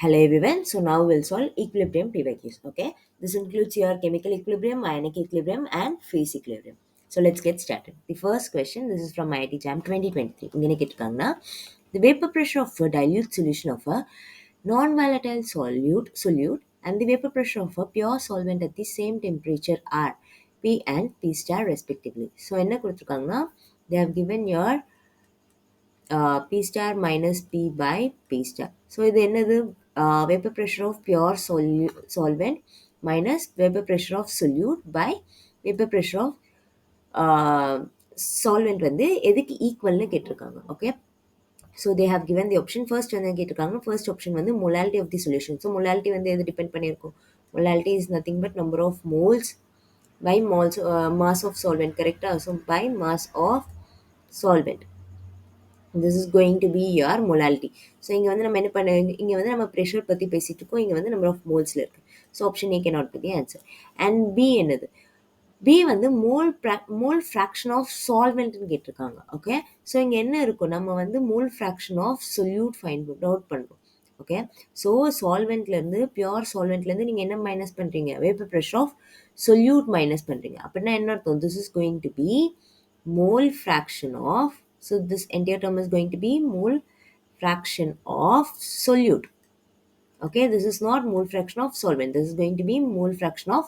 Hello everyone, so now we'll solve equilibrium PYQs, okay? This includes your chemical equilibrium, ionic equilibrium and phase equilibrium. So let's get started. The first question, this is from Iit Jam 2023. இங்கே கேட்டிருக்காங்கன்னா, the vapor pressure of a dilute solution of a non-volatile solute and the vapor pressure of a pure solvent at the same temperature are P and P star respectively. So என்ன கொடுத்திருக்காங்கன்னா, they have given your P star minus P by P star. So இது என்னது vapor pressure of pure solvent minus vapor pressure of solute by vapor pressure of solvent வந்து எதுக்கு ஈக்குவல்னு கேட்டிருக்காங்க. Okay, so they have given the option. First வந்து கேட்டிருக்காங்க, first option வந்து molality of the solution. So molality வந்து எது depend பண்ணியிருக்கும்? Molality is nothing but number of moles by moles, mass of solvent, correct? So by mass of solvent. This is going to be your molality. So இங்கே வந்து நம்ம என்ன பண்ண, இங்கே வந்து நம்ம ப்ரெஷர் பற்றி பேசிகிட்டு இருக்கோம், இங்கே வந்து நம்பர் ஆஃப் மோல்ஸில் இருக்குது. So option A cannot be the answer. And B என்னது? பி வந்து மோல் ஃப்ராக்ஷன் ஆஃப் சால்வெண்ட்னு கேட்டிருக்காங்க. ஓகே, ஸோ இங்கே என்ன இருக்கும், நம்ம வந்து mole fraction of solute find out பண்ணுறோம். ஓகே, ஸோ சால்வெண்ட்லேருந்து பியூர் சால்வெண்ட்லேருந்து நீங்கள் என்ன மைனஸ் பண்ணுறீங்க? Vapour pressure of solute minus பண்ணுறீங்க. அப்படின்னா என்ன அர்த்தம்? This is going to be mole fraction of, so this entire term is going to be mole fraction of solute. Okay, this is not mole fraction of solvent, this is going to be mole fraction of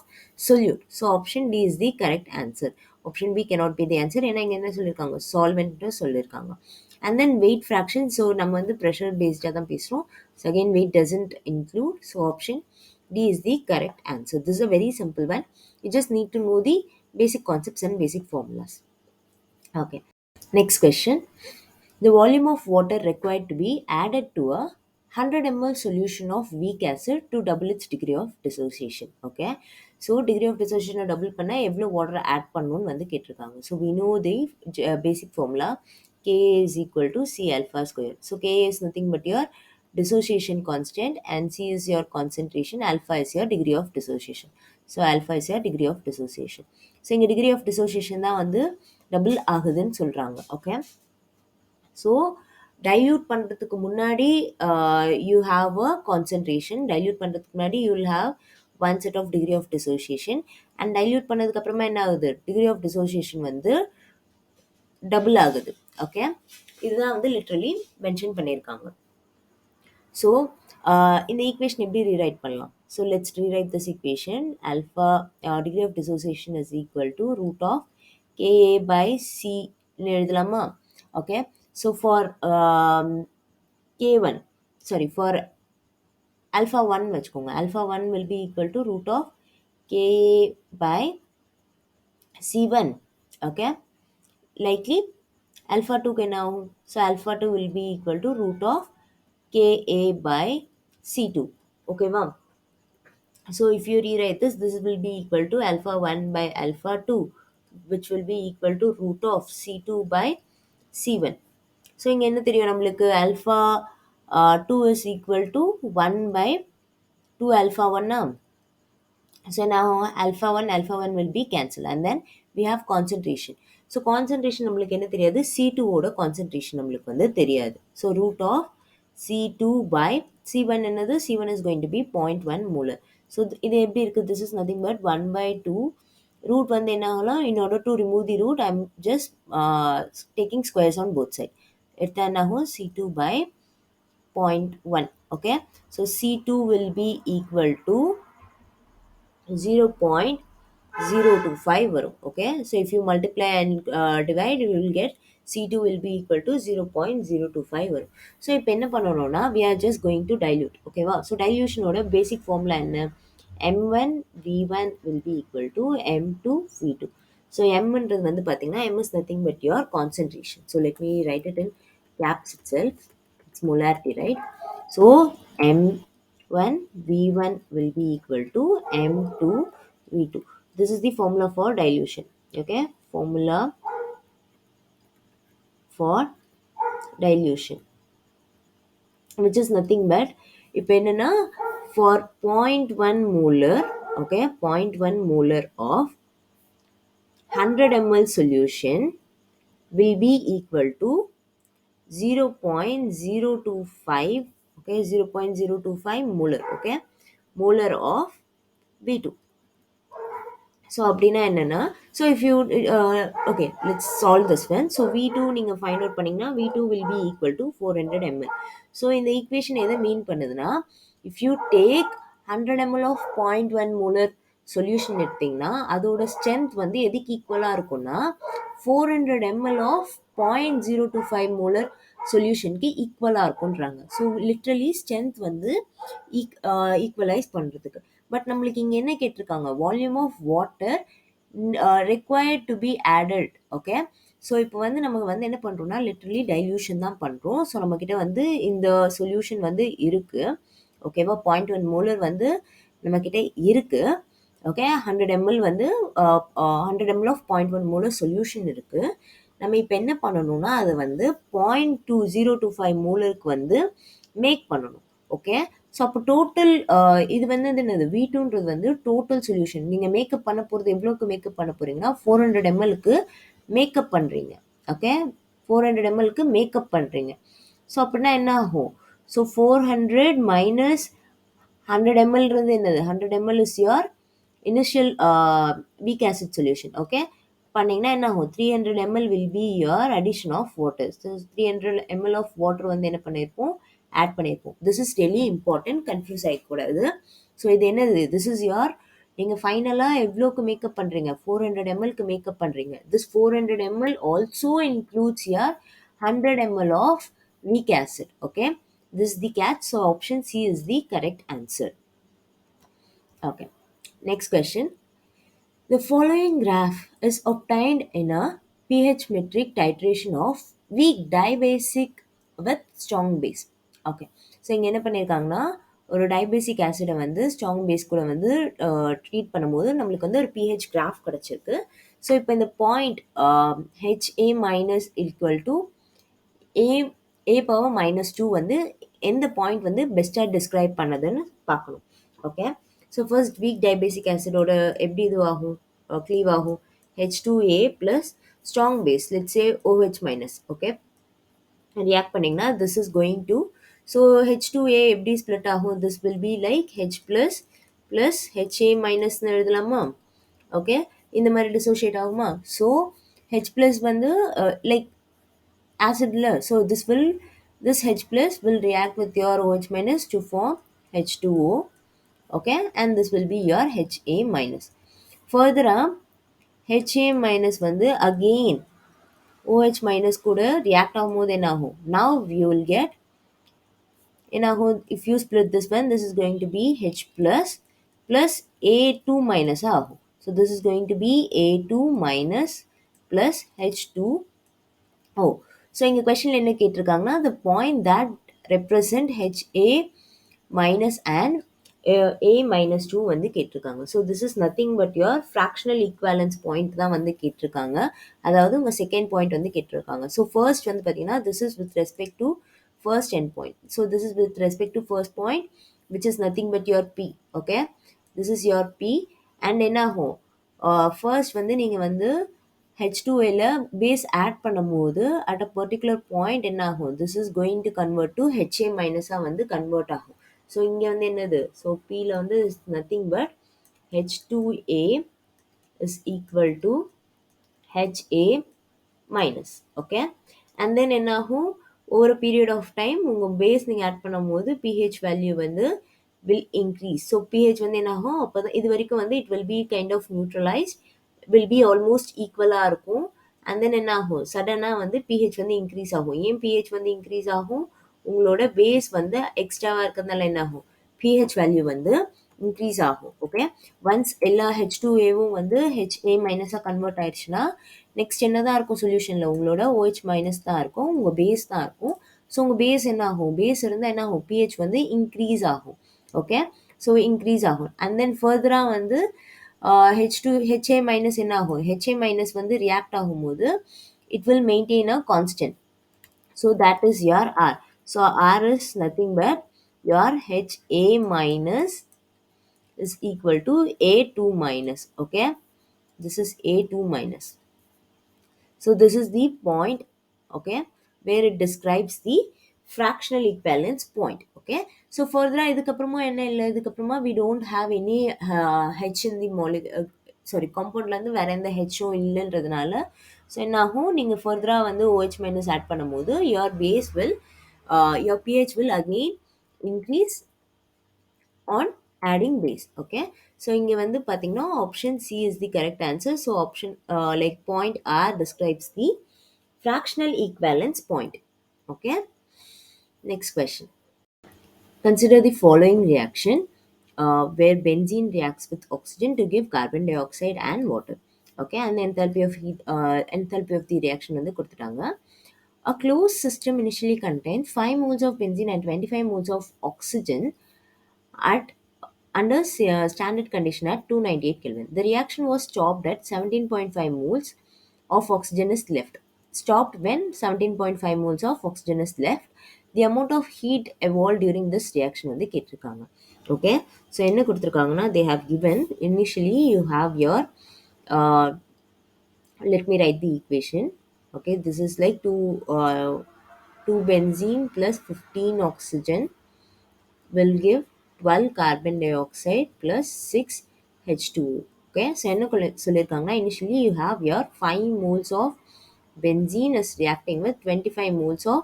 solute. So option D is the correct answer. Option B cannot be the answer. ஏன்னா இங்க என்ன சொல்லியிருக்காங்க? solvent சொல்லியிருக்காங்க. And then weight fraction, so நம்ம வந்து pressure based தான் பேசுறோம். So again weight doesn't include, so option D is the correct answer. This is a very simple one. You just need to know the basic concepts and basic formulas. Okay, next question. The volume of water required to be added to a 100 ml solution of weak acid to double its degree of dissociation. Okay, so degree of dissociation double பண்ணா எவ்வளவு water add பண்ணணும்னு வந்து கேட்டிருக்காங்க. So we know the basic formula. Ka is equal to C alpha square. So Ka is nothing but your dissociation constant and C is your concentration, alpha is your degree of dissociation. So alpha is your degree of dissociation. So இங்க degree of dissociation தான் வந்து double ஆகுதுன்னு சொல்றாங்க. Okay, so dilute பண்ணுறதுக்கு முன்னாடி you have a concentration, dilute பண்ணுறதுக்கு முன்னாடி you will have one set of degree of dissociation, and dilute பண்ணதுக்கப்புறமா என்ன ஆகுது? டிகிரி ஆஃப் டிசோசியேஷன் வந்து டபுள் ஆகுது. ஓகே, இதுதான் வந்து லிட்ரலி மென்ஷன் பண்ணியிருக்காங்க. ஸோ இந்த ஈக்குவேஷன் எப்படி ரீரைட் பண்ணலாம்? So let's rewrite this equation. Alpha degree of dissociation is equal to root of KA by C எழுதலாமா? Okay, so for K1, sorry, for alpha 1 வச்சுக்கோங்க. alpha 1 will be equal to root of KA by C1. Okay, likely alpha 2 can now, so alpha 2 will be equal to root of KA by C2. Okay, ma'am. So if you rewrite this, this will be equal to alpha 1 by alpha 2, which will be equal to root of C2 by C1. So இங்கே என்ன தெரியும் நம்மளுக்கு? Alpha 2 is equal to 1 by 2 alpha 1. So now alpha 1 will be cancelled and then we have concentration. So concentration நம்மளுக்கு என்ன தெரியாது? C2 ஓட concentration நம்மளுக்கு வந்து தெரியாது. So root of C2 by C1 என்னது? C1 is going to be 0.1 molar. So இது எப்படி இருக்கு? This is nothing but 1 by 2. Root வந்து என்ன ஆகலாம்? In order to remove the root, I am just taking squares on both sides. எடுத்தா என்ன ஆகும்? C2 by 0.1. Okay, so C2 will be equal to 0.025 வரும். Okay, so if you multiply and divide, you will get C2 will be equal to 0.025 வரும். So இப்போ என்ன பண்ணணும்னா, we are just going to dilute. ஓகேவா? so dilution ஓட basic formula என்ன? M1 V1 will be equal to M2 V2. so M ன்றது வந்து பார்த்தீங்கன்னா, M is nothing but your concentration. So let me write it in caps itself. It's molarity, right? So M1 V1 will be equal to M2 V2. This is the formula for dilution. Okay, formula for dilution, which is nothing but இப்போ என்னன்னா, for 0.1 molar, okay, 0.1 molar of 100 ml solution will be equal to 0.025, okay, 0.025 molar, okay, molar of V2. So அப்படின்னா என்னன்னா, so if you okay let's solve this one. So V2 நீங்கள் find out பண்ணிங்கன்னா V2 will be equal to 400 ml. So இந்த equation எதை mean பண்ணுதுன்னா, if you take 100 ml of 0.1 molar solution எடுத்திங்கன்னா அதோட strength வந்து எதுக்கு ஈக்குவலாக இருக்கும்னா 400 ml ஆஃப் 0.025 molar சொல்யூஷனுக்கு ஈக்குவலாக இருக்குன்றாங்க. ஸோ லிட்ரலி ஸ்ட்ரென்த் வந்து ஈக்குவலைஸ் பண்ணுறதுக்கு. பட் நம்மளுக்கு இங்கே என்ன கேட்டிருக்காங்க, volume of water required to be added, okay. So இப்போ வந்து நமக்கு வந்து என்ன பண்ணுறோம்னா லிட்ரலி டைல்யூஷன் தான் பண்ணுறோம். ஸோ நம்மக்கிட்ட வந்து இந்த சொல்யூஷன் வந்து இருக்குது, ஓகேவா. 0.1 molar வந்து நம்மக்கிட்ட இருக்குது, ஓகே. 100 ml வந்து 100 ml ஆஃப் 0.1 molar சொல்யூஷன் இருக்குது. நம்ம இப்போ என்ன பண்ணணும்னா அதை வந்து 0.2025 molarக்கு வந்து மேக் பண்ணணும், ஓகே. ஸோ அப்போ டோட்டல் இது வந்து என்னது V2ன்றது வந்து டோட்டல் சொல்யூஷன். நீங்கள் மேக்கப் பண்ண போகிறது எவ்வளோக்கு மேக்கப் பண்ண போகிறீங்கன்னா 400 mlக்கு மேக்கப் பண்ணுறீங்க, ஓகே. 400 mlக்கு மேக்கப் பண்ணுறீங்க. ஸோ அப்படின்னா என்ன ஆகும், ஸோ 400 மைனஸ் 100 mlன்றது என்னது, 100 ml is your initial weak acid solution, okay. பண்ணிங்கன்னா என்ன ஆகும், 300 ml will be your addition of water. So 300 ml of water வந்து என்ன பண்ணியிருப்போம், ஆட் பண்ணியிருப்போம். This is really important, confuse ஆகிக்கூடாது. ஸோ இது என்னது, திஸ் இஸ் யுவர், நீங்கள் ஃபைனலாக எவ்வளோக்கு மேக்கப் பண்ணுறீங்க, 400 mlக்கு மேக்கப் பண்ணுறீங்க. This 400 ml also includes your 100 ml of weak acid, okay. This is the catch. So option C is the correct answer. Okay. Next question. The following graph is obtained in a pH metric titration of weak dibasic with strong base. Okay. So இங்கே என்ன பண்ணியிருக்காங்கன்னா, ஒரு dibasic ஆசிடை வந்து strong base கூட வந்து treat பண்ணும்போது நம்மளுக்கு வந்து ஒரு பிஹெச் கிராஃப் கிடச்சிருக்கு. ஸோ இப்போ இந்த point HA minus equal to A power -2 வந்து எந்த பாயிண்ட் வந்து பெஸ்ட்டாக டிஸ்கிரைப் பண்ணதுன்னு பார்க்கணும், okay. So first weak dibasic ஆசிடோட எப்படி இது ஆகும், க்ளீவ் ஆகும், H2A plus strong base let's say OH minus, okay. React பண்ணிங்கன்னா this is going to, so H2A எப்படி ஸ்ப்ளிட் ஆகும், this will be like H plus plus HA மைனஸ்னு எழுதலாமா, ஓகே. இந்த மாதிரி டிசோஷியேட் ஆகுமா. ஸோ H ப்ளஸ் வந்து like acid la, so this H plus will react with your OH minus to form H2O, okay, and this will be your HA minus. Further HA minus வந்து again OH minus கூட react ஆகும்போது என்ன ஆகும், now you will get என்ன ஆகும், if you split this one, this is going to be H plus plus A2 minus ஆகும். So this is going to be A2 minus plus H2. Oh, so இங்கே கொஷனில் என்ன கேட்டிருக்காங்கன்னா, the point that represent HA minus and A minus 2 வந்து கேட்டிருக்காங்க. So this is nothing but your fractional equivalence point தான் வந்து கேட்டிருக்காங்க. அதாவது உங்கள் செகண்ட் பாயிண்ட் வந்து கேட்டிருக்காங்க. ஸோ ஃபர்ஸ்ட் வந்து பார்த்தீங்கன்னா this is with respect to first end point. So this is with respect to first point which is nothing but your P, okay. This is your P and என்ன ஆகும், first வந்து நீங்கள் வந்து H2Aல base add பண்ணும்போது at a particular point என்ன ஆகும், this is going to convert to HA மைனஸாக வந்து கன்வெர்ட் ஆகும். ஸோ இங்கே வந்து என்னது, ஸோ Pயில் வந்து is nothing but H2A is equal to HA minus, okay. And then என்ன ஆகும், ஓவர் பீரியட் ஆஃப் டைம் உங்கள் பேஸ் நீங்கள் ஆட் பண்ணும்போது பிஹெச் வேல்யூ வந்து வில் இன்க்ரீஸ். ஸோ பிஹெச் வந்து என்ன ஆகும், அப்போ தான் இது வரைக்கும் வந்து it will be kind of neutralised, will be almost ஈக்குவலாக இருக்கும். அண்ட் தென் என்ன ஆகும், சடனாக வந்து பிஹெச் வந்து இன்க்ரீஸ் ஆகும். ஏன் பிஹெச் வந்து இன்க்ரீஸ் ஆகும், உங்களோட பேஸ் வந்து எக்ஸ்ட்ராவாக இருக்கிறதுனால என்ன ஆகும், பிஹெச் வேல்யூ வந்து இன்க்ரீஸ் ஆகும், ஓகே. ஒன்ஸ் எல்லா H2Aவும் வந்து HA மைனஸாக கன்வெர்ட் ஆயிடுச்சுன்னா நெக்ஸ்ட் என்ன தான் இருக்கும் சொல்யூஷனில், உங்களோட OH மைனஸ் தான் இருக்கும், உங்கள் பேஸ் தான் இருக்கும். ஸோ உங்கள் பேஸ் என்ன ஆகும், பேஸ் இருந்தால் என்ன ஆகும், பிஹெச் வந்து இன்க்ரீஸ் ஆகும், ஓகே. ஸோ இன்க்ரீஸ் ஆகும். அண்ட் தென் ஃபர்தராக வந்து HA மைனஸ் என்ன ஆகும், HA மைனஸ் வந்து ரியாக்ட் ஆகும்போது it will maintain a constant. So that is your R. So R is nothing but your HA minus is equal to A2 minus, okay. This is A2 minus. So this is the point, okay, where it describes the fractional equivalence point. Okay, so further இதுக்கப்புறமா என்ன இல்லை, இதுக்கப்புறமா we don't have any H in the molecule, sorry காம்பவுண்ட்ல இருந்து வேற எந்த ஹெச்சும் இல்லைன்றதுனால so என்ன ஆகும், நீங்கள் ஃபர்தராக வந்து OH மைனஸ் ஆட் பண்ணும்போது your base will your pH will again increase on adding base. Okay, so இங்க வந்து பாத்தீங்கன்னா option C is the correct answer. So option like point R describes the fractional equivalence point. Okay, next question. Consider the following reaction where benzene reacts with oxygen to give carbon dioxide and water. Okay, and the enthalpy of heat, enthalpy of the reaction வந்து கொடுத்துட்டாங்க. A closed system initially contained 5 moles of benzene and 25 moles of oxygen at under standard condition at 298 Kelvin. The reaction was stopped at 17.5 moles of oxygen is left. Stopped when 17.5 moles of oxygen is left. The amount of heat evolved during this reaction வந்து கேட்டிருக்காங்க. Okay, so என்ன கொடுத்திருக்காங்கன்னா they have given initially you have your uh, let me write the equation. Okay, this is like 2 benzene plus 15 oxygen will give 12 carbon dioxide plus 6 H2O. Okay, so என்ன சொல்லியிருக்காங்கன்னா initially you have your 5 moles of benzene is reacting with 25 moles of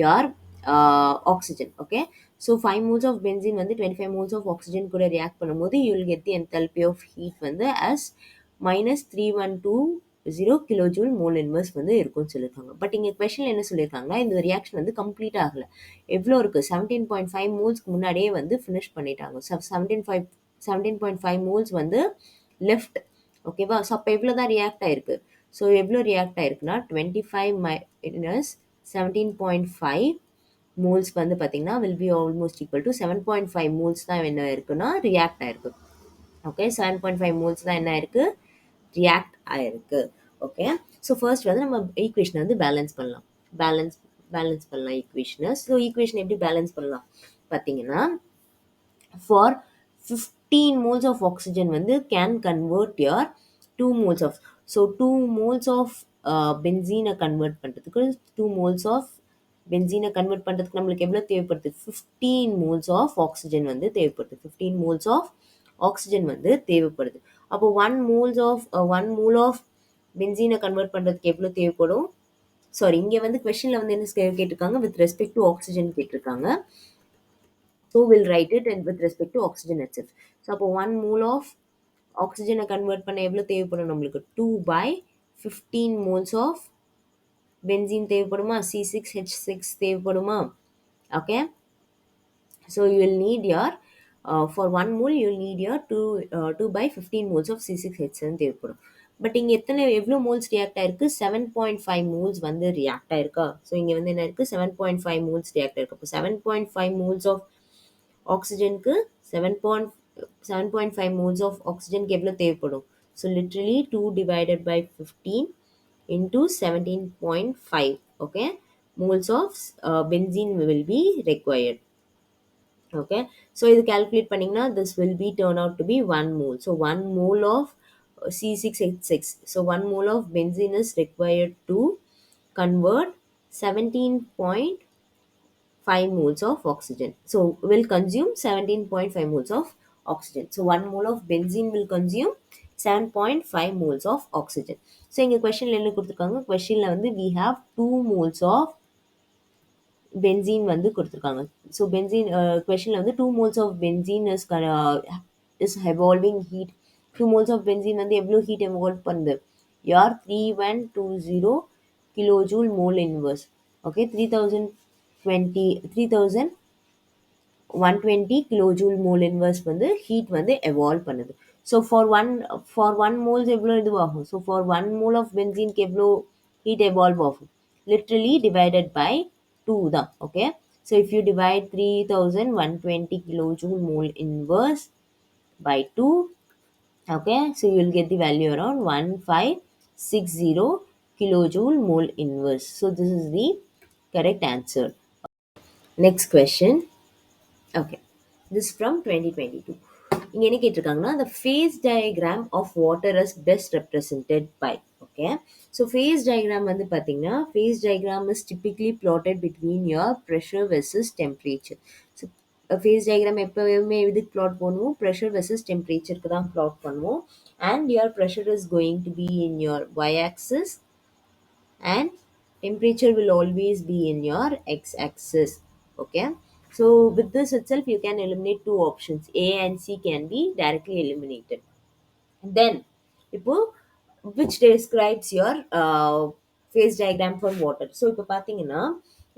your oxygen. Okay, so 5 moles of benzene வந்து 25 moles of oxygen கூட react பண்ணும்போது you will get the enthalpy of heat வந்து as minus 3120 kilojoule mole inverse வந்து இருக்கும்னு சொல்லியிருக்காங்க. But இங்கே கொஷனில் என்ன சொல்லியிருக்காங்கன்னா இந்த ரியாக்ஷன் வந்து கம்ப்ளீட் ஆகலை. எவ்வளோ இருக்குது, 17.5 மோல்ஸ்க்கு முன்னாடியே வந்து ஃபினிஷ் பண்ணிட்டாங்க. 17.5 மோல்ஸ் வந்து லெஃப்ட். ஓகேவா, ஸோ அப்போ எவ்வளோ தான் ரியாக்ட் ஆயிருக்கு, ஸோ எவ்வளோ ரியாக்ட் ஆயிருக்குன்னா 25 minus 17.5 moles வந்து பார்த்தீங்கன்னா will be almost equal to 7.5 moles தான் என்ன இருக்குன்னா ரியாக்ட் ஆயிருக்கு. ஓகே, 7.5 moles தான் என்ன ஆயிருக்கு, ரியாக்ட் ஆயிருக்கு. ஓகே, ஸோ ஃபர்ஸ்ட் வந்து நம்ம ஈக்குவேஷனை வந்து பேலன்ஸ் பண்ணலாம். பேலன்ஸ் பண்ணலாம் ஈக்குவேஷனை. ஸோ ஈக்குவேஷன் எப்படி பேலன்ஸ் பண்ணலாம் பார்த்தீங்கன்னா, for 15 moles of oxygen வந்து can convert your 2 moles of, so 2 moles of benzene convert பண்ணுறதுக்கு 2 moles of benzene convert பண்ணுறதுக்கு நம்மளுக்கு எவ்வளோ தேவைப்படுது, 15 moles of oxygen வந்து தேவைப்படுது. 15 moles of oxygen வந்து தேவைப்படுது. அப்போ 1 mole of benzene convert பண்ணுறதுக்கு எவ்வளோ தேவைப்படும், சாரி இங்கே வந்து கொஸ்டினில் வந்து என்ன கேட்டிருக்காங்க, வித் ரெஸ்பெக்ட் டு ஆக்சிஜன் கேட்டிருக்காங்க. So we'll write it and with respect to oxygen itself. So அப்போ 1 mole of oxygen convert பண்ண எவ்வளோ தேவைப்படும் நம்மளுக்கு, 2 by 15 moles of benzene தேவைப்படுமா, C6H6 தேவைப்படுமா. Okay, so you will need your for 1 mole you will need your 2 by 15 moles of C6H7 தேவைப்படும். But இங்கே எவ்வளோ மோல்ஸ் ரியாக்ட் ஆயிருக்கு, 7.5 moles வந்து ரியாக்ட் ஆயிருக்கா. ஸோ இங்கே வந்து என்ன இருக்குது, 7.5 moles ரியாக்ட் ஆயிருக்கு. அப்போ 7.5 moles of ஆக்சிஜனுக்கு 7.5 moles of ஆக்சிஜனுக்கு எவ்வளோ தேவைப்படும், so literally 2 divided by 15 into 17.5 okay moles of benzene will be required. Okay, so இது calculate பண்ணிங்கன்னா this will be turn out to be 1 mole. So 1 mole of C6H6, so 1 mole of benzene is required to convert 17.5 moles of oxygen. So will consume 17.5 moles of oxygen. So 1 mole of benzene will consume 7.5 moles of oxygen. So இங்க questionல என்ன கொடுத்திருக்காங்க, questionல வந்து we have 2 moles of benzene வந்து கொடுத்திருக்காங்க. So benzene questionல வந்து 2 moles of benzene is evolving heat. 2 moles of benzene வந்து எவ்வளோ heat evolve பண்ணுது, your 3120 kilojoule mole inverse. Okay, 3120 kilojoule mole inverse வந்து heat வந்து evolve பண்ணுது. So for one moles எவ்வளோ இதுவாகும், so for 1 mole of benzene எவ்வளோ heat evolve ஆகும், literally divided by 2 தான். Okay, so if you divide 3120 kilojoule mole inverse by 2, okay, so you will get the value around 1560 kilojoule mole inverse. So this is the correct answer. Next question. Okay, this is from 2022. இங்க என்ன கேட்டிருக்காங்கன்னா the phase diagram of water is best represented by. Okay, so phase diagram வந்து பார்த்தீங்கன்னா phase diagram is typically plotted between your pressure versus temperature. So phase diagram எப்பவுமே எதுக்கு plot பண்ணுவோம், pressure versus temperatureக்கு தான் plot பண்ணுவோம். And your pressure is going to be in your y axis and temperature will always be in your x-axis. Okay, so with this itself you can eliminate two options, A and C can be directly eliminated. Then இப்போ which describes your phase diagram for water. So இப்போ பார்த்தீங்கன்னா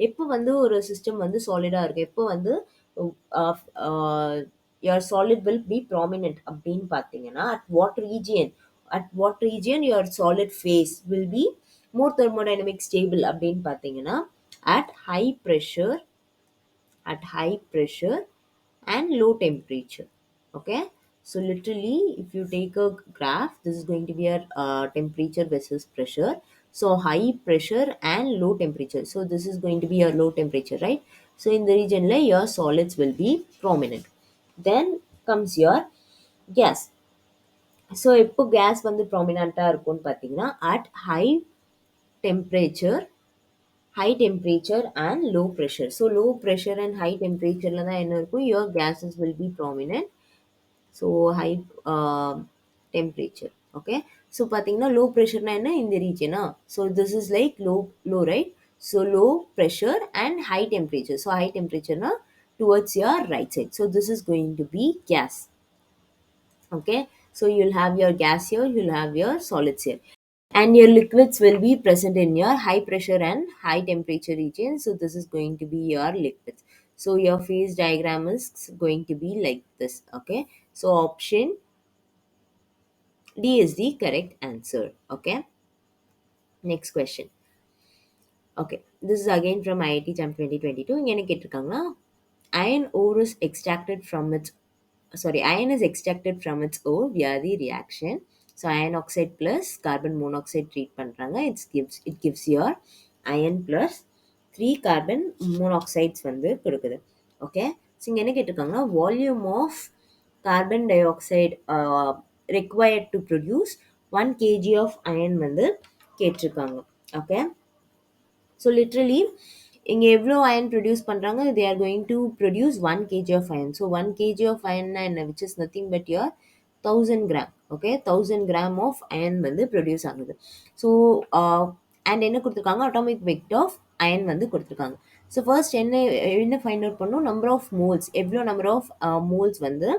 எப்போ வந்து ஒரு system வந்து சாலிடாக இருக்குது, எப்போ வந்து uh, uh, your solid will be prominent அப்படின்னு பார்த்தீங்கன்னா at what region your solid phase will be more thermodynamic stable அப்படின்னு பார்த்தீங்கன்னா at high pressure, and low temperature. Okay, so literally if you take a graph, this is going to be a temperature versus pressure. So high pressure and low temperature, so this is going to be your low temperature, right? So in the region like your solids will be prominent. Then comes your gas. So இப்போ gas வந்து ப்ராமினண்ட்டாக இருக்கும்னு பார்த்தீங்கன்னா at temperature high temperature and low pressure. So low pressure and high temperature la தான் என்ன இருக்கும், your gases will be prominent. So high temperature. Okay, so பார்த்தீங்கன்னா low pressure na என்ன, இந்த region. So this is like low, right? So low pressure and high temperature. So high temperature na towards your right side. So this is going to be gas. Okay, so you'll have your gas here, you'll have your solids here, and your liquids will be present in your high pressure and high temperature region. So this is going to be your liquids. So your phase diagram is going to be like this. Okay, so option D is the correct answer. Okay, next question. Okay, this is again from IIT Jam 2022. இங்க என்ன கேட்டிருக்காங்கன்னா, iron ore is extracted from its iron is extracted from its ore via the reaction. So iron oxide plus carbon monoxide treat பண்றாங்க. It gives your iron plus 3 carbon monoxides வந்து கொடுக்குது. Okay, so இங்க என்ன கேட்டிருக்காங்கன்னா, volume of carbon dioxide required to produce 1 kg of iron வந்து கேட்டிருக்காங்க. Okay, so literally இங்க எவ்வளோ iron produce பண்றாங்க, they are going to produce 1 kg of iron. So 1 kg of iron என்ன, which is nothing but your 1000 gram. Okay, 1000 gram of iron வந்து produce ஆகுது. So and என்ன கொடுத்துருக்காங்க, atomic weight of iron வந்து கொடுத்துருக்காங்க. So first என்ன find out பண்ணும், number of moles, எவ்வளோ நம்பர் ஆஃப் மோல்ஸ் வந்து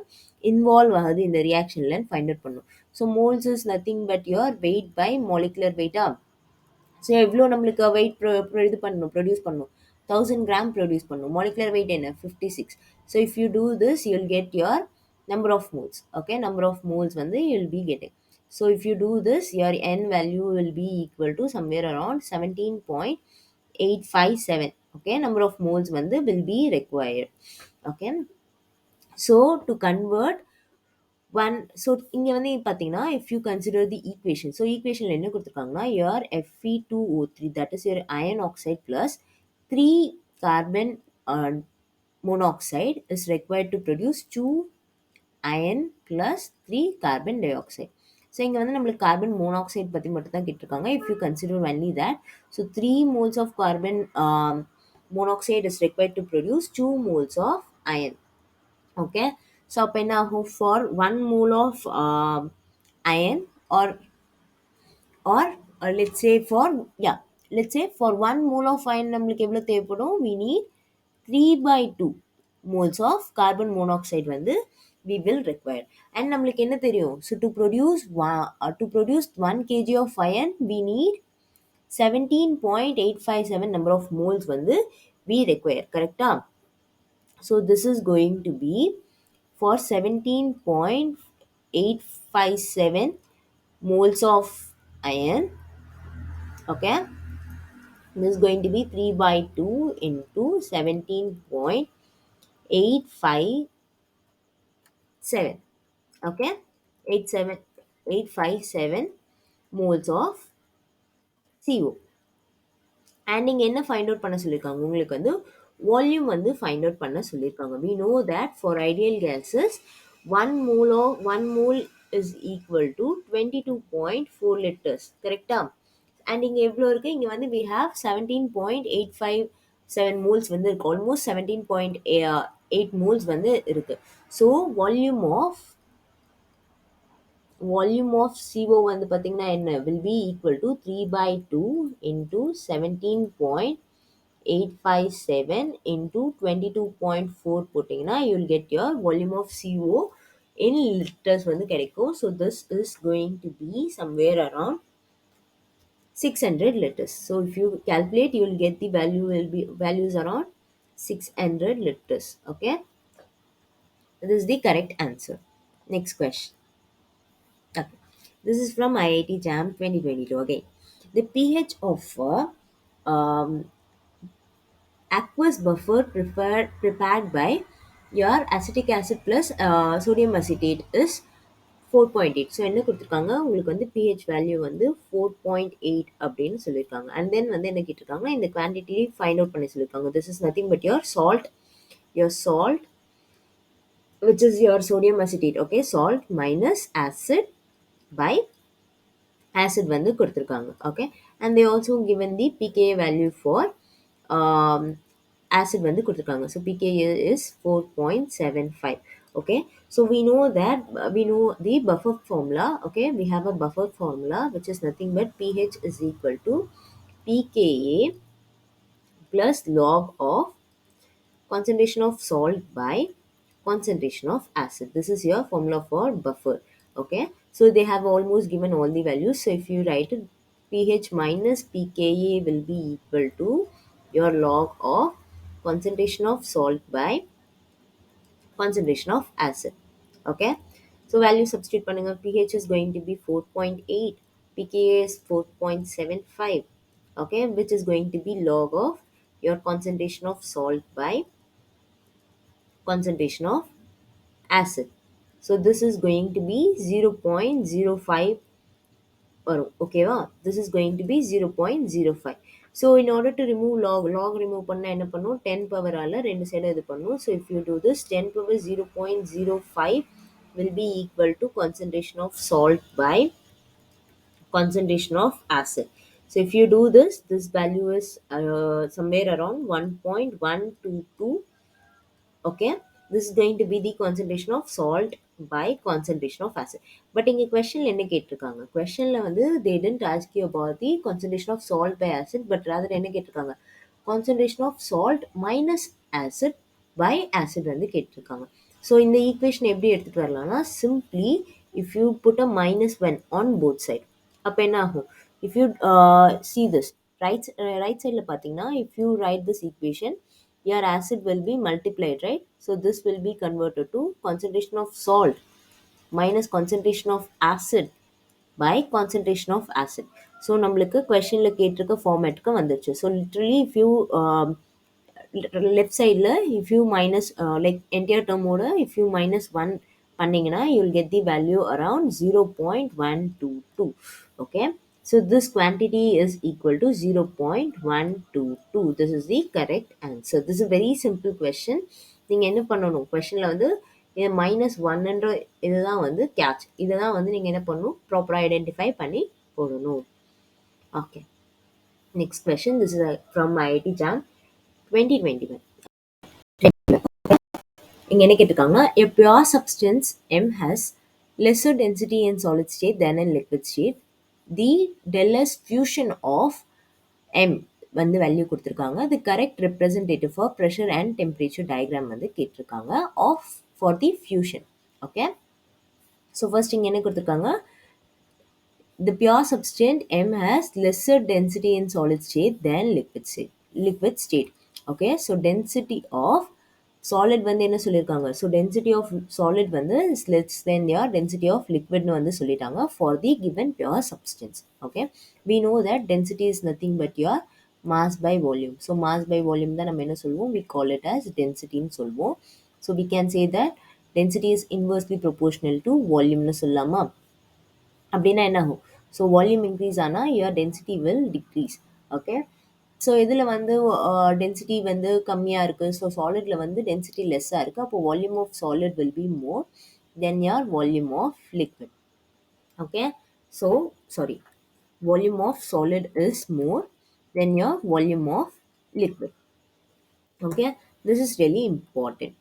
இன்வால்வ் ஆகுது இந்த ரியாக்ஷன்லன்னு ஃபைண்ட் அவுட் பண்ணும். So moles is nothing but your weight by molecular வெயிட்டா. ஸோ எவ்வளோ நம்மளுக்கு வெயிட் இது பண்ணணும், ப்ரொடியூஸ் பண்ணணும், 1000 கிராம் ப்ரொடியூஸ் பண்ணணும். மாலிகுலர் வெயிட் என்ன, 56. So if you do this you will get your number of moles. Okay, number of moles வந்து you will be getting. So if you do this your n value will be equal to somewhere around 17.857. okay, number of moles வந்து will be required. okay, so to convert one, so இங்க வந்து பார்த்தீங்கன்னா if you consider the equation, so equationல என்ன கொடுத்துருக்காங்கன்னா your Fe2O3, that is your iron oxide plus 3 carbon monoxide is required to produce 2 iron plus 3 carbon dioxide. So இங்கே வந்து நம்மளுக்கு carbon monoxide பற்றி மட்டும் தான் கேட்டிருக்காங்க. If you consider only that, so 3 moles of carbon monoxide is required to produce 2 moles of iron. okay, so அப்போ என்ன ஆகும், for 1 mole of iron or let's say for 1 mole of iron நம்மளுக்கு எவ்வளோ தேவைப்படும், we need 3/2 moles of carbon monoxide வந்து we will require. and நம்மளுக்கு என்ன தெரியும், so to produce 1 kg of iron we need 17.857 number of moles வந்து we require. correct-ஆ? so this is going to be for 17.857 moles of iron. okay, this is going to be 3/2 into 17.857. okay, 857 moles of CO. and இங்க என்ன find out பண்ண சொல்லியிருக்காங்க, உங்களுக்கு வந்து volume வந்து find out பண்ண சொல்லியிருக்காங்க. we know that for ideal gases 1 mole is equal to 22.4 liters. correct-ஆ? And இங்கே எவ்வளோ இருக்குது, இங்கே வந்து we have 17.857 moles வந்து இருக்குது, ஆல்மோஸ்ட் 17.8 moles வந்து இருக்குது. ஸோ வால்யூம் ஆஃப் CO வந்து பார்த்தீங்கன்னா என்ன will be equal to 3/2 into 17.857 into 22.4 போட்டிங்கன்னா you will get your volume of CO in liters வந்து கிடைக்கும். So this is going to be somewhere around 600 liters. So if you calculate, you will get the values around 600 liters. Okay, this is the correct answer. Next question. Okay. This is from IIT Jam 2022. Okay. The pH of um, aqueous buffer prepared by your acetic acid plus sodium acetate is 4.8. So என்ன கொடுத்துருக்காங்க உங்களுக்கு வந்து pH value வந்து 4.8 அப்படின்னு சொல்லியிருக்காங்க. And then வந்து என்ன கேட்டிருக்காங்கன்னா இந்த குவான்டிட்டி ஃபைண்ட் அவுட் பண்ணி சொல்லியிருக்காங்க. This is nothing but your salt which is your sodium acetate. Okay, salt minus acid by acid வந்து கொடுத்துருக்காங்க. Okay, and they also given the pKa value for acid வந்து கொடுத்துருக்காங்க. So pKa is 4.75. Okay, so we know the buffer formula. Okay, we have a buffer formula which is nothing but pH is equal to pKa plus log of concentration of salt by concentration of acid. This is your formula for buffer. Okay, so they have almost given all the values. So if you write it, pH minus pKa will be equal to your log of concentration of salt by concentration of acid. Okay, so value substitute பண்ணுங்க. pH is going to be 4.8, pKa is 4.75. Okay, which is going to be log of your concentration of salt by concentration of acid. So this is going to be 0.05 வரும். ஓகேவா, this is going to be 0.05. So in order to remove log remove பண்ண என்ன பண்ணும், 10 பவரால் ரெண்டு சைடும் இது பண்ணும். So if you do this, 10 power 0.05 will be equal to concentration of salt by concentration of acid. So if you do this value is somewhere around 1.122. Okay, this is going to be the concentration of salt by concentration of acid. But இங்க questionல என்ன கேட்டிருக்காங்க, questionல வந்து they didn't ask you about the concentration of salt by acid, but rather என்ன கேட்டிருக்காங்க, concentration of salt minus acid by acid வந்து கேட்டிருக்காங்க. So இந்த equation எப்படி எடுத்துகிட்டு வரலாம்னா, simply if you put a -1 on both side, அப்போ என்ன ஆகும், if you see this right sideல பார்த்தீங்கன்னா, if you write this equation, your acid will be multiplied, right? So this will be converted to concentration of salt minus concentration of acid by concentration of acid. So நம்மளுக்கு questionல கேட்டிருக்க ஃபார்மேட்டுக்கு வந்துருச்சு. So literally if you left sideல if you minus like entire term ஓட if you minus 1 பண்ணீங்கன்னா you will get the value around 0.122. Okay, so this quantity is equal to 0.122. This is the correct answer. This is a very simple question. நீங்க என்ன பண்ணணும், questionல வந்து -1ன்ற இதுதான் வந்து catch, இதுதான் வந்து நீங்க என்ன பண்ணணும், ப்ராப்பரா ஐடென்டிஃபை பண்ணி போடணும். Okay, next question. This is from IIT Jam 2021. இங்க என்ன கேட்டிருக்காங்க, a pure substance M has lesser density in solid state than in liquid state. The del S fusion of M வந்து வேல்யூ கொடுத்துருக்காங்க. The correct representative for pressure and temperature diagram வந்து கேட்டிருக்காங்க of for the fusion. Okay, so first இங்க என்ன கொடுத்துருக்காங்க, the pure substance M has lesser density in solid state than liquid state. Okay, so density of solid வந்து என்ன சொல்லியிருக்காங்க, so density of solid வந்து is less than your density of liquid னு வந்து சொல்லிட்டாங்க for the given pure substance. Okay, we know that density is nothing but your mass by volume. So mass by volume தான் நம்ம என்ன சொல்லுவோம், we call it as density னு சொல்லுவோம். So we can say that density is inversely proportional to volume னு சொல்லலாமா. அப்படின்னா என்ன ஆகும், ஸோ வால்யூம் இன்க்ரீஸ் ஆனால் your density will decrease. Okay, so இதில் வந்து டென்சிட்டி வந்து கம்மியாக இருக்குது, ஸோ சாலிடில் வந்து டென்சிட்டி லெஸ்ஸாக இருக்குது, அப்போ volume of solid will be more than your volume of liquid. Okay, so sorry, volume of solid is more than your volume of liquid. Okay, this is really important.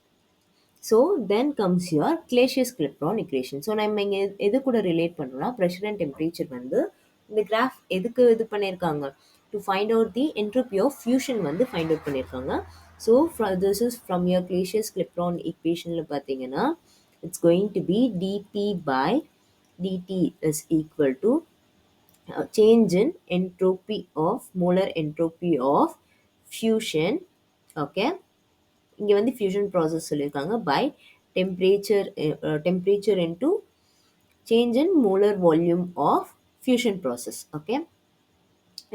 So then comes your Clausius Clapeyron equation. So நம்ம இங்கே எது கூட relate பண்ணோம்னா pressure and temperature வந்து இந்த graph எதுக்கு இது பண்ணியிருக்காங்க to find out the entropy of fusion வந்து ஃபைண்ட் அவுட் பண்ணியிருக்காங்க. So this is from your Clausius Clapeyron equationல பார்த்தீங்கன்னா it's going to be dp by dt is equal to change in entropy of molar entropy of fusion. Okay, இங்கே வந்து fusion process சொல்லியிருக்காங்க by temperature into change in molar volume of fusion process. Okay,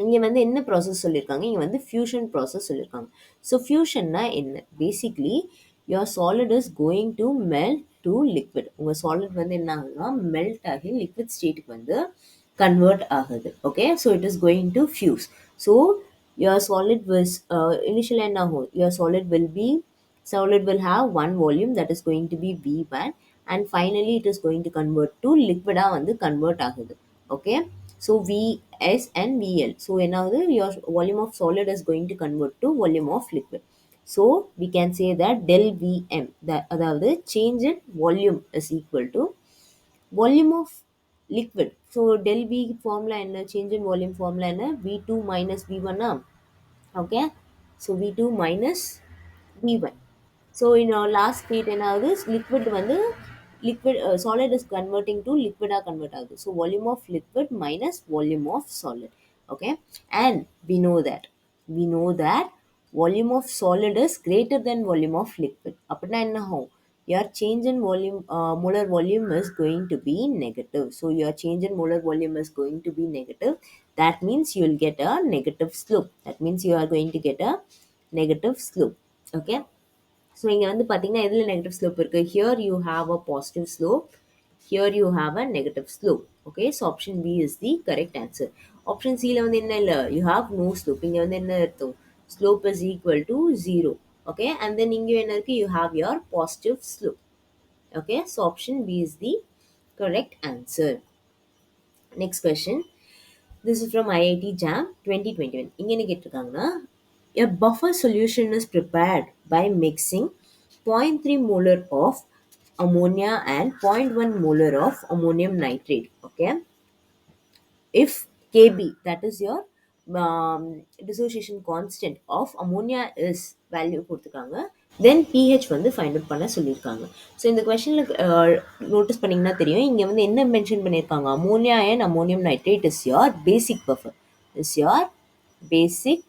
இங்கே வந்து என்ன process சொல்லியிருக்காங்க, இங்கே வந்து fusion process சொல்லியிருக்காங்க. ஸோ ஃபியூஷன்னா என்ன, basically your solid is going to melt to liquid. உங்கள் சாலிட் வந்து என்ன ஆகுதுன்னா மெல்ட் ஆகி லிக்விட் ஸ்டேட்டுக்கு வந்து கன்வெர்ட் ஆகுது. Okay, so it is going to fuse. So your solid was initially என்ன ஆகும், your solid will have one volume that is going to be V1 and finally it is going to convert to liquid வந்து convert ஆகுது. Okay, so Vs and Vl. So என்ன ஆகுது, your volume of solid is going to convert to volume of liquid. So we can say that del Vm, அதாவது change in volume is equal to volume of liquid. So del V formula என்ன, change in volume formula என்ன, V2 minus V1 okay, so V2 minus V1. So in our last state என்ன ஆகுது, liquid வந்து solid is converting to liquid convert ஆகுது. So volume of liquid minus volume of solid. Okay, and we know that volume of solid is greater than volume of liquid. அப்படின்னா என்ன ஆகும், your change in volume molar volume is going to be negative. So your change in molar volume is going to be negative. That means you will get a negative slope. That means you are going to get a negative slope. Okay, so இங்கே வந்து பார்த்தீங்கன்னா எதில் negative slope இருக்குது, here you have a positive slope, here you have a negative slope. Okay, so option B is the correct answer. Option சியில் வந்து என்ன இல்லை, you have no slope. இங்கே வந்து என்ன அர்த்தம், slope is equal to 0. Okay, and then இங்கே என்ன இருக்குது, you have your positive slope. Okay, so option B is the correct answer. Next question, this is from IIT Jam 2021. இங்கே என்ன கேட்டிருக்காங்கன்னா, a buffer solution is prepared by mixing 0.3 molar of ammonia and 0.1 molar of ammonium nitrate. Okay, if Kb, that is your dissociation constant of ammonia is value கொடுத்துருக்காங்க, then pH வந்து find out பண்ண சொல்லியிருக்காங்க. So இந்த கொஷனில் notice பண்ணிங்கன்னா தெரியும், இங்கே வந்து என்ன மென்ஷன் பண்ணியிருக்காங்க, ammonia and ammonium nitrate is your basic buffer, is your basic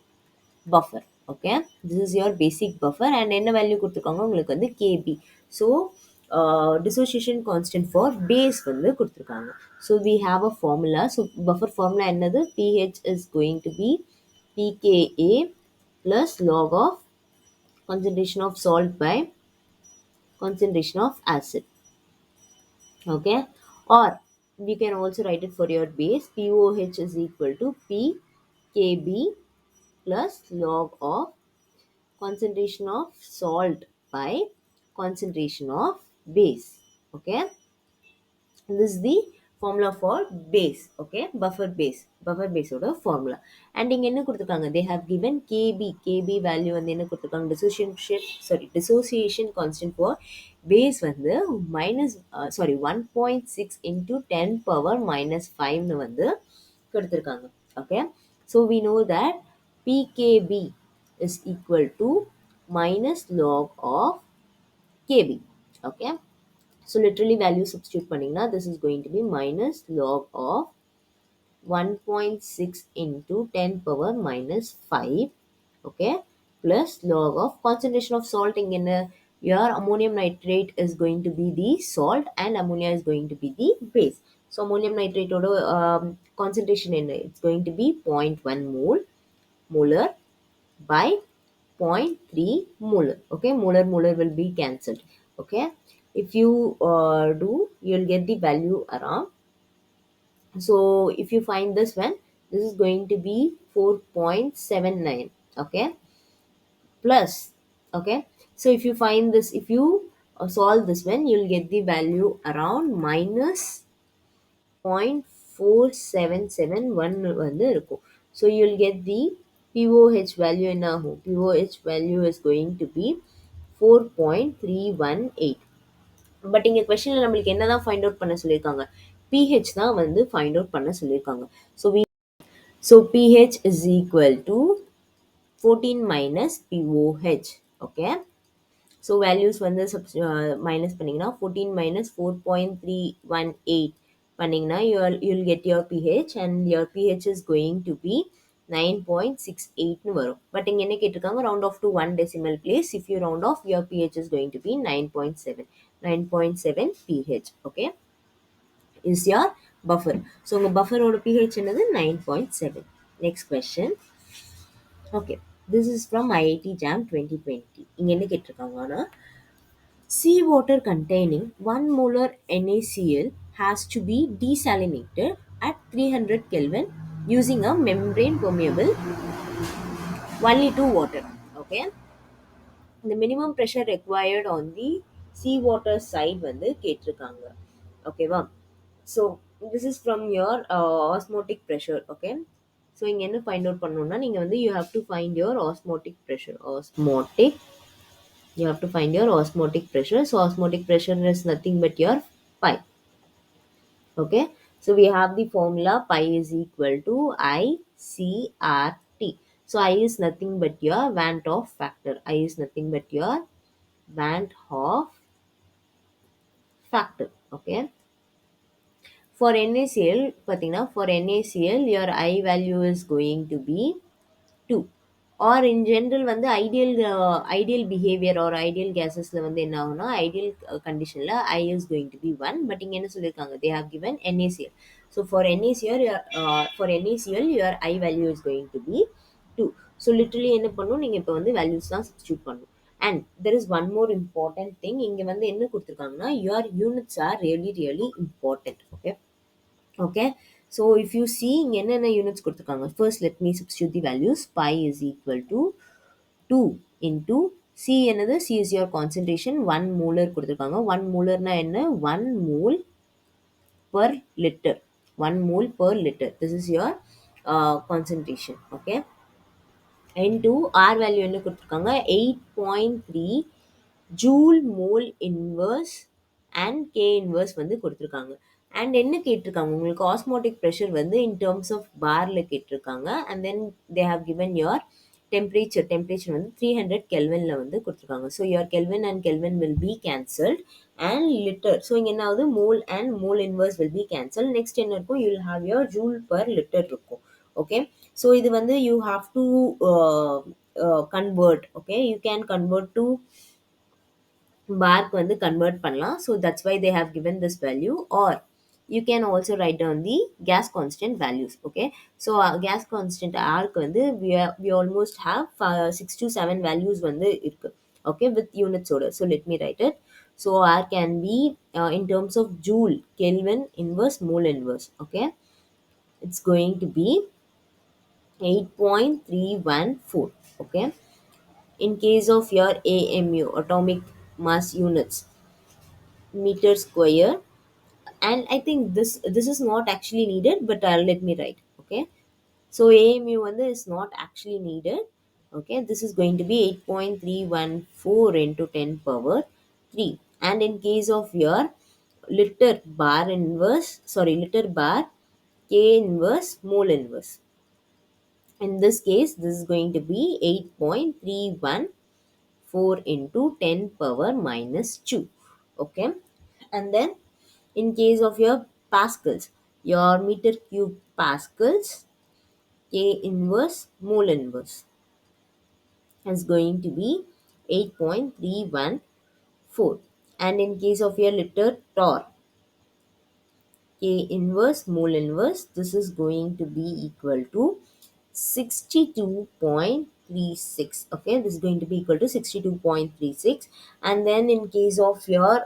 buffer. Okay, this is your basic buffer and என்ன வேல்யூ கொடுத்துருக்காங்க உங்களுக்கு வந்து Kb. So dissociation constant for base வந்து கொடுத்துருக்காங்க. So we have a formula. So buffer formula என்னது, pH is going to be pKa plus log of concentration of salt by concentration of acid. Okay, or we can also write it for your base, POH is equal to pKb plus log of concentration of salt by concentration of base. Okay, this is the formula for base. Okay, buffer base oda formula. And இங்க என்ன கொடுத்திருக்காங்க, they have given kb value வந்து என்ன கொடுத்திருக்காங்க, dissociation constant for base வந்து -1.6 into 10 power minus 5 னு வந்து கொடுத்திருக்காங்க. Okay, so we know that pkb is equal to minus log of kb. Okay, so literally value substitute பண்ணிங்கன்னா this is going to be minus log of 1.6 into 10 power minus 5. Okay, plus log of concentration of salt இங்க என்ன, your ammonium nitrate is going to be the salt and ammonia is going to be the base. So ammonium nitrate ஓட concentration என்ன, it's going to be 0.1 molar by 0.3 molar. Okay, molar will be cancelled. Okay, if you do, you'll get the value around. So if you find this one, this is going to be 4.79. Okay, plus. Okay, so if you find this, if you solve this one, you'll get the value around minus 4771 வந்து இருக்கும். So you'll get the POH value என்ன ஆகும்? POH value is going to be 4.318. But இங்க கொஸ்டின்ல நம்மளுக்கு என்னதான் find out பண்ண சொல்லியிருக்காங்க? pH தான் வந்து ஃபைண்ட் அவுட் பண்ண சொல்லியிருக்காங்க. So pH is equal to 14 minus POH. Okay. So values வந்து மைனஸ் பண்ணிங்கன்னா 14 minus 4.318 பண்ணிங்கன்னா you'll get your pH and your pH is going to be 9.68 வரும். பட் இங்க என்ன கேட்டிருக்காங்க? round off to 1 decimal place. If you round off, your pH is going to be 9.7. 9.7 pH. Okay. Is your buffer. So உங்க bufferோட pH என்னது? 9.7. Next question. Okay. This is from IIT Jam 2020. இங்க என்ன கேட்டிருக்காங்கன்னா, seawater containing 1 molar NaCl has to be desalinated at 300 Kelvin using a membrane permeable only to water. Okay. The minimum pressure required on the seawater side வந்து கேட்டிருக்காங்க. ஓகேவா? So this is from your osmotic pressure. Okay. So இங்க என்ன find out பண்ணணும்னா, நீங்க வந்து you have to find your osmotic pressure. You have to find your osmotic pressure. So osmotic pressure is nothing but your pi. Okay. So we have the formula pi is equal to ICRT. So I is nothing but your Van 't Hoff factor. I is nothing but your Van 't Hoff factor. Okay. For NaCl, pathina, for NaCl, your I value is going to be 2. Or in general வந்து ideal behavior or ideal gasesல வந்து என்ன ஆகும்னா, ideal conditionல I is going to be 1. But இங்க என்ன சொல்லியிருக்காங்க? They have given NaCl. So for NaCl your I value is going to be 2. So literally என்ன பண்ணும்? நீங்க இப்போ வந்து values தான் substitute பண்ணணும். And there is one more important thing. இங்க வந்து என்ன கொடுத்திருக்காங்கன்னா, your units are really important. Okay. So if you see இங்க என்னென்ன units கொடுத்திருக்காங்க? First let me substitute the values. Pi is equal to 2 into C என்னது? C is your concentration. 1 molar கொடுத்திருக்காங்க. 1 molarனா என்ன? 1 mole per liter. 1 mole per liter. This is your concentration. Okay. Into R value என்ன கொடுத்திருக்காங்க? 8.3 joule mole inverse and K inverse வந்து கொடுத்திருக்காங்க. And என்ன கேட்டிருக்காங்க? உங்களுக்கு osmotic pressure வந்து in terms of barல கேட்டிருக்காங்க. And then they have given your temperature வந்து 300 Kelvinல வந்து கொடுத்திருக்காங்க. So your Kelvin and Kelvin will be cancelled and liter. So இங்க என்ன ஆகுது? Mole and mole inverse will be cancelled. Next என்ன இருக்கும்? You will have your joule per liter இருக்கும். Okay. So இது வந்து you have to convert. Okay. You can convert to bark வந்து convert பண்ணலாம். So that's why they have given this value. Or you can also write down the gas constant values. Okay. So gas constant R வந்து we almost have 6 to 7 values வந்து இருக்கு. Okay, with units order. So let me write it. So R can be in terms of joule, Kelvin inverse, mole inverse. Okay. It's going to be 8.314. Okay. In case of your AMU, atomic mass units, meter square, and I think this is not actually needed, but let me write. Okay. So AMU வந்து is not actually needed. Okay. This is going to be 8.314 into 10 power 3. And in case of your liter bar, K inverse, mole inverse. In this case, this is going to be 8.314 into 10 power minus 2. Okay. And then in case of your pascals, your meter cube pascals, K inverse, mole inverse is going to be 8.314. And in case of your liter torr, K inverse, mole inverse, this is going to be equal to 62.36. Okay, this is going to be equal to 62.36. And then in case of your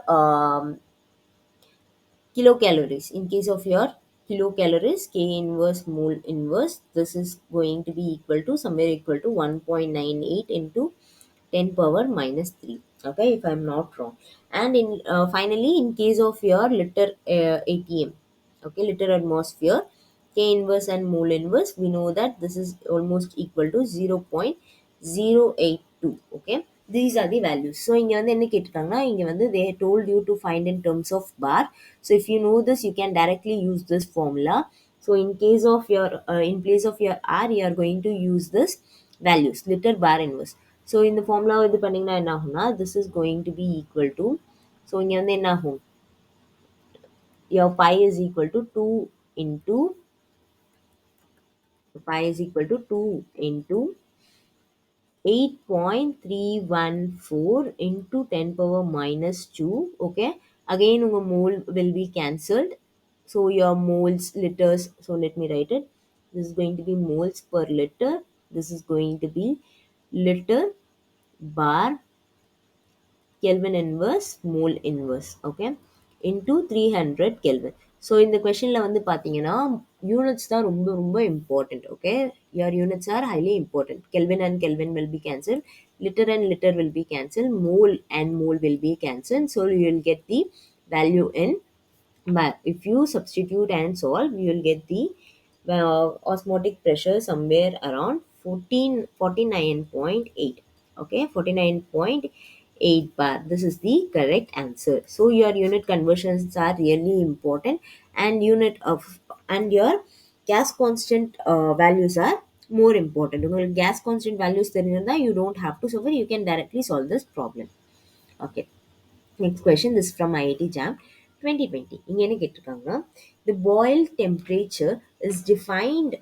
kilocalories, in case of your kilocalories, K inverse, mole inverse, this is going to be equal to somewhere equal to 1.98 into 10 power minus 3. Okay, if I'm not wrong. And in finally, in case of your liter ATM, Okay, liter atmosphere, K inverse and mole inverse, we know that this is almost equal to 0.082. Okay, these are the values. So இங்க வந்து என்ன கேட்டிருக்காங்கன்னா இங்க வந்து they told you to find in terms of bar. So if you know this, you can directly use this formula. So in case of your in place of your R, you are going to use this values liter bar inverse. So இந்த formula இது பண்ணீங்கன்னா என்ன ஆகும்னா this is going to be equal to, so இங்க வந்து என்ன ஆகும், your pi is equal to 2 into, pi is equal to 2 into 8.314 into 10 power minus 2. Okay, again your mole will be cancelled, so your moles liters, so let me write it, this is going to be moles per liter, this is going to be liter bar Kelvin inverse mole inverse, okay, into 300 Kelvin. So இந்த கொஷனில் வந்து பார்த்தீங்கன்னா units தான் ரொம்ப ரொம்ப important. Okay, your units are highly important. Kelvin and Kelvin will be cancelled, liter and liter will be cancelled, mole and mole will be cancelled, so you will get the value in bar. If you substitute and solve, you will get the osmotic pressure somewhere around 49.8. Okay, 49.8 bar. This is the correct answer. So your unit conversions are really important, and unit of and your gas constant values are more important. உங்களுக்கு gas constant values தெரிஞ்சிருந்தா you don't have to suffer, you can directly solve this problem. Okay, next question, this is from IIT Jam 2020. இங்க என்ன கேட்டிருக்காங்க, the boil temperature is defined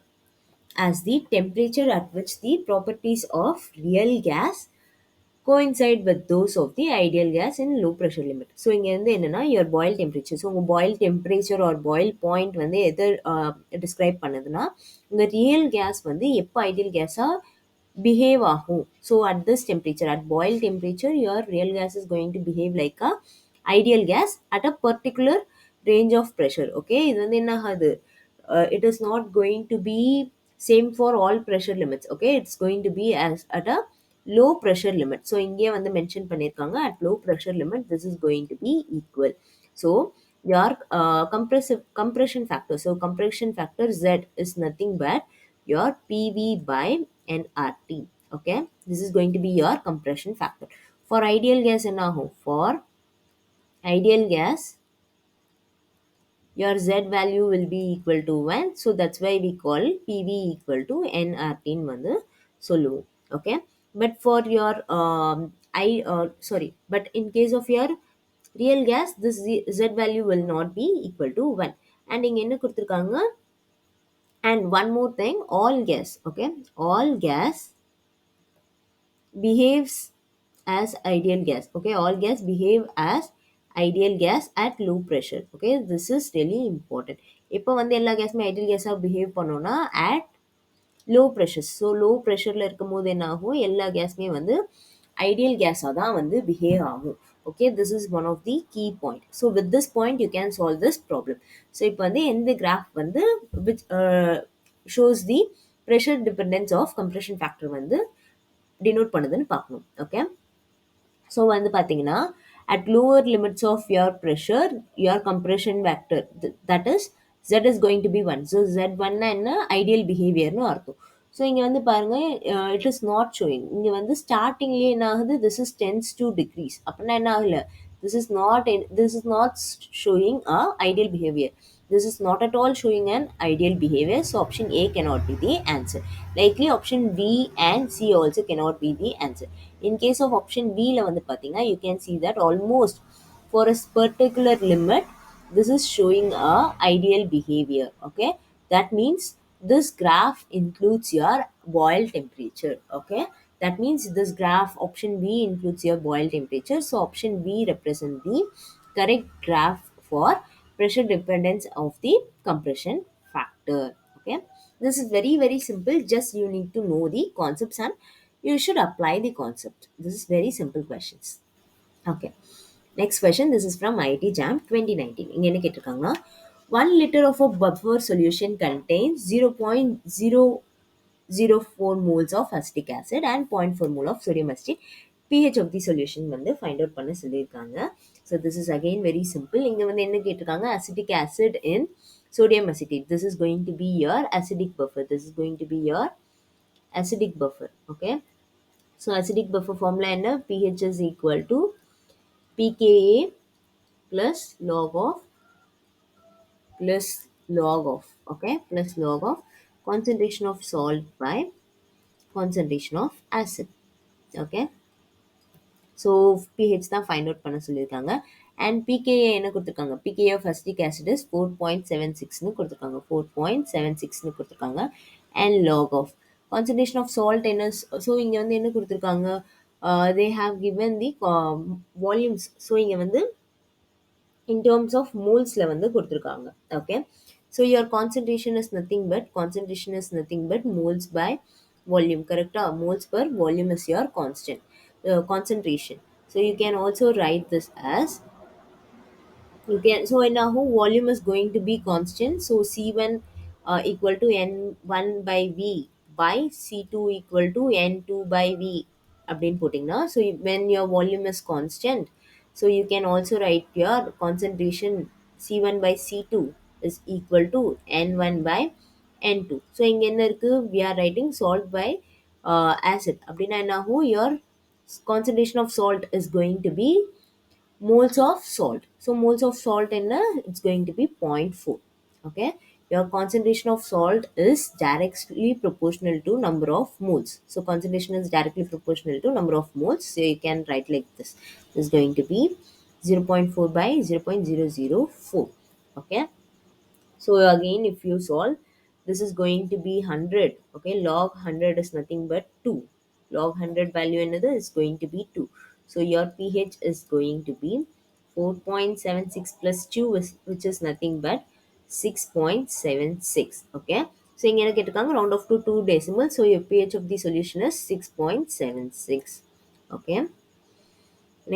as the temperature at which the properties of real gas coincide with those of the ideal gas in low pressure limit. So இங்கே வந்து என்னன்னா your boil temperature, so உங்கள் boil temperature or boil point வந்து எதை describe பண்ணுதுன்னா உங்கள் real case வந்து எப்போ ஐடியல் கேஸாக behave ஆகும். So at this temperature, at boil temperature, your real gas is going to behave like a ideal gas at a particular range of pressure. Okay, இது வந்து என்ன ஆகுது, it is not going to be same for all pressure limits. Okay, it's going to be as at a low pressure limit. So இங்கே வந்து mention பண்ணியிருக்காங்க at low pressure limit this is going to be equal. So your compression factor, so compression factor Z is nothing but your PV by nRT. Okay, this is going to be your compression factor. For ideal gas என்ன ஆகும், for ideal gas your Z value will be equal to 1. So that's why we call PV equal to nRT வந்து சொல்லுவோம். Okay, but for your but in case of your real gas, this Z value will not be equal to 1. And இங்க என்ன கொடுத்திருக்காங்க, and one more thing, all gas, okay, all gas behaves as ideal gas. Okay, all gas behave as ideal gas at low pressure. Okay, this is really important. இப்போ வந்து எல்லா கேஸுமே ideal கேஸாக behave பண்ணோன்னா at low pressures. So low ப்ரெஷரில் இருக்கும் போது என்ன ஆகும், எல்லா கேஸுமே வந்து ஐடியல் கேஸாக தான் வந்து பிஹேவ் ஆகும். Okay, this is one of the key point. So with this point you can solve this problem. So இப்போ வந்து எந்த கிராஃப் வந்து which shows the pressure dependence of compression factor வந்து டினோட் பண்ணுதுன்னு பார்க்கணும். ஓகே, ஸோ வந்து பார்த்தீங்கன்னா at lower limits of your pressure, your compression factor, that is Z is going to be 1. So Z1 என்ன ஐடியல் பிஹேவியர்னு அர்த்தம். So இங்கே வந்து பாருங்கள், இட் இஸ் நாட் ஷோயிங். இங்கே வந்து ஸ்டார்டிங்லேயே என்ன ஆகுது, this is tends to decrease. அப்படின்னா என்ன ஆகல, this is not showing a ideal behavior. This is not at all showing an ideal behavior. So option A cannot be the answer. Likely option B and C also cannot be the answer. In case of option B la வந்து பாத்தீங்கன்னா you can see that almost for a particular limit this is showing a ideal behavior. Okay, that means this graph includes your boil temperature. Okay, that means this graph option B includes your boil temperature. So option B represent the correct graph for pressure dependence of the compression factor. Okay, this is very very simple, just you need to know the concepts and you should apply the concept. This is very simple questions. Okay, next question, this is from IIT Jam 2019. இங்க என்ன கேட்டிருக்காங்கன்னா 1 liter of a buffer solution contains 0.004 moles of acetic acid and 0.4 mole of sodium acetate. pH of the solution வந்து find out பண்ண சொல்லியிருக்காங்க. So this is again very simple. இங்க வந்து என்ன கேட்டிருக்காங்க, acidic acid in sodium acetate. This is going to be your acidic buffer. This is going to be your acidic buffer. Okay. So acidic buffer formula என்ன, pH is equal to pKa plus log of okay, plus log of concentration of salt by concentration of acid. Okay. So pH தான் find out பண்ண சொல்லியிருக்காங்க. And pKa என்ன கொடுத்துருக்காங்க, pKa of acetic acid is 4.76ன்னு கொடுத்துருக்காங்க, 4.76ன்னு கொடுத்துருக்காங்க. And log of concentration of salt என்ன, ஸோ இங்கே வந்து என்ன கொடுத்துருக்காங்க, they have given the volumes. So இங்கே வந்து in terms of molesல வந்து கொடுத்துருக்காங்க. Okay. So your concentration is nothing but moles by volume. கரெக்டா, moles per volume is your constant concentration. So you can also write this as, you can, so now volume is going to be constant, so C1 equal to N1 by V by C2 equal to N2 by V அப்படின்னு போட்டிங்கன்னா, so when your volume is constant, so you can also write your concentration C1 by C2 is equal to N1 by N2. so இங்க என்ன இருக்கு, we are writing salt by acid அப்படின்னா என்ன ஆகும், your concentration of salt is going to be moles of salt. So moles of salt in it's going to be 0.4. Okay. Your concentration of salt is directly proportional to number of moles. So concentration is directly proportional to number of moles. So you can write like this. This is going to be 0.4 by 0.004. Okay. So again, if you solve, this is going to be 100. Okay, log 100 is nothing but 2. Log 100 value another is going to be 2. So your pH is going to be 4.76 plus 2, which is nothing but 6.76. Okay. So இங்க என்ன கேட்டிருக்காங்க, round off to 2 decimals. So your pH of the solution is 6.76. Okay.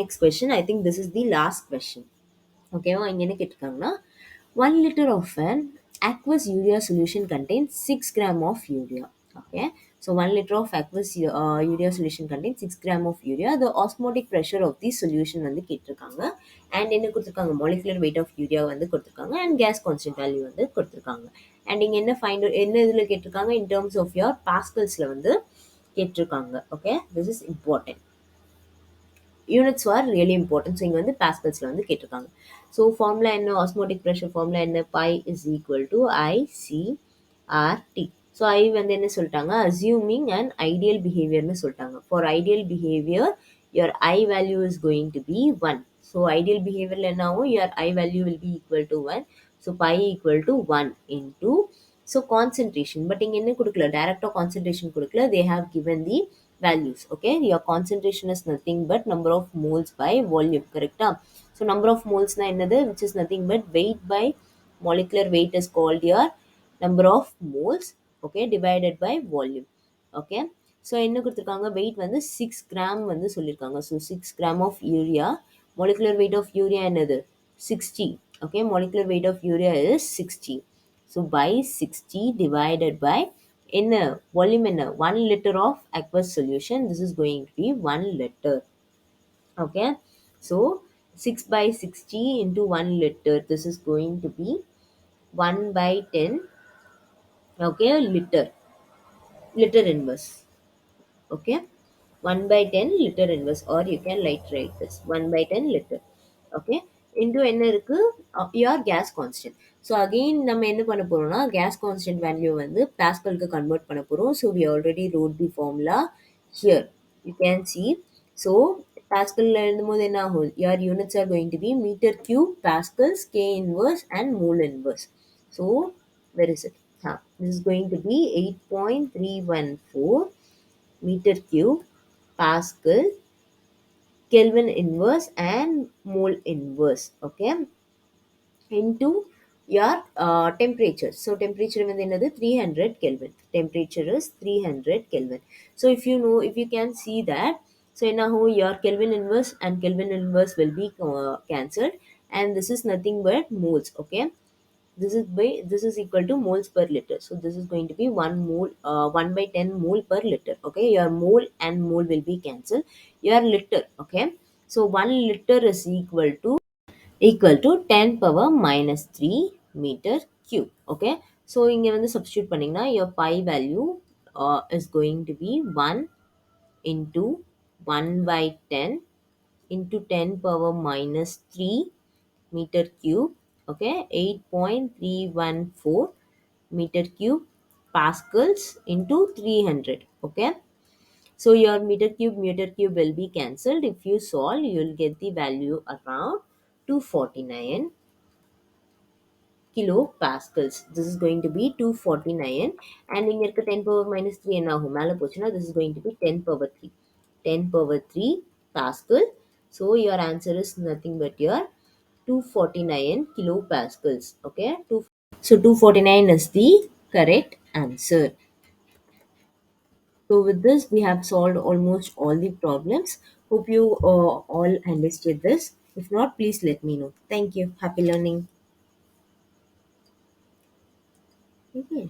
Next question. I think this is the last question. ஓகேவா, இங்கே என்ன கேட்டிருக்காங்கன்னா, 1 liter of an aqueous urea solution contains 6 gram of urea. Okay, so 1 liter of aqueous urea solution contains 6 gram of urea. The osmotic pressure of the solution வந்து கேட்டிருக்காங்க. And என்ன கொடுத்துருக்காங்க, molecular weight of urea வந்து கொடுத்துருக்காங்க, and gas constant value வந்து கொடுத்துருக்காங்க. And இங்கே என்ன இதில் கேட்டிருக்காங்க, in terms of your pascalsல வந்து கேட்டிருக்காங்க. Okay, this is important. Units are really important. So இங்கே வந்து பாஸ்கல்ஸில் வந்து கேட்டிருக்காங்க. ஸோ ஃபார்முலா என்ன, ஆஸ்மோட்டிக் ப்ரெஷர் ஃபார்முலா என்ன, pi is equal to ICRT. So i வந்து என்ன சொல்லிட்டாங்க, அசியூமிங் அண்ட் ஐடியல் பிஹேவியர்னு சொல்லிட்டாங்க. For ideal behaviour your i value is going to be 1. So ideal பிஹேவியரில் என்ன ஆகும், your i value will be equal to 1. So pi equal to 1 into, so concentration, but இங்கே என்ன கொடுக்கல, டேரெக்டாக கான்சன்ட்ரேஷன் கொடுக்கல, தே have given the values. Okay, your concentration is nothing but number of moles by volume. Correct? So number of moles na enadhu, which is nothing but weight by molecular weight is called your number of moles. Okay, divided by volume. Okay, so என்ன கொடுத்துருக்காங்க, weight வந்து 6 gram வந்து சொல்லியிருக்காங்க. So 6 gram of urea, molecular weight of urea என்னது 60. Okay, molecular weight of urea is 60. So by 60 divided by என்ன volume என்ன 1 liter of aqueous solution, this is going to be 1 liter. Okay, so 6 by 60 into 1 liter, this is going to be 1 by 10. Okay, liter inverse. Okay, 1 by 10 liter inverse, or you can write this 1 by 10 liter. Okay, into என்ன இருக்கு, your gas constant. So again நம்ம என்ன பண்ண போகிறோம்னா, case constant value வந்து பாஸ்கலுக்கு convert பண்ண போகிறோம். So we already wrote the formula here, you can see. So பாஸ்கலில் எழுதும்போது என்ன ஆகும், your units are going to be metre cube, pascals, K inverse and mole inverse. So where is it, this is going to be 8.314 meter cube, Pascal, Kelvin inverse and mole inverse. Okay, into your temperature. So temperature வந்து என்னது 300 Kelvin. Temperature is 300 Kelvin. So if you know, if you can see that, so now your Kelvin inverse and Kelvin inverse will be cancelled, and this is nothing but moles. Okay, this is equal to moles per liter. So this is going to be 1 mole, 1 by 10 mole per liter. Okay, your mole and mole will be cancelled. Your liter. Okay, so 1 liter is equal to equal to 10 power minus 3 meter cube. Okay, so இங்க வந்து substitute பண்ணீங்கன்னா your pi value is going to be 1 into 1 by 10 into 10 power minus 3 meter cube. Okay, 8.314 meter cube pascals into 300. Okay, so your meter cube will be cancelled. If you solve, you will get the value around 249 kilopascals. This is going to be 249, and இங்க இருக்க 10 power minus 3 என்ன ஆகும் மேல போச்சுன்னா this is going to be 10 power 3, 10 power 3 pascal. So your answer is nothing but your 249 kilopascals. Okay, so 249 is the correct answer. So with this, we have solved almost all the problems. Hope you all understood this. If not, please let me know. Thank you. Happy learning. Okay.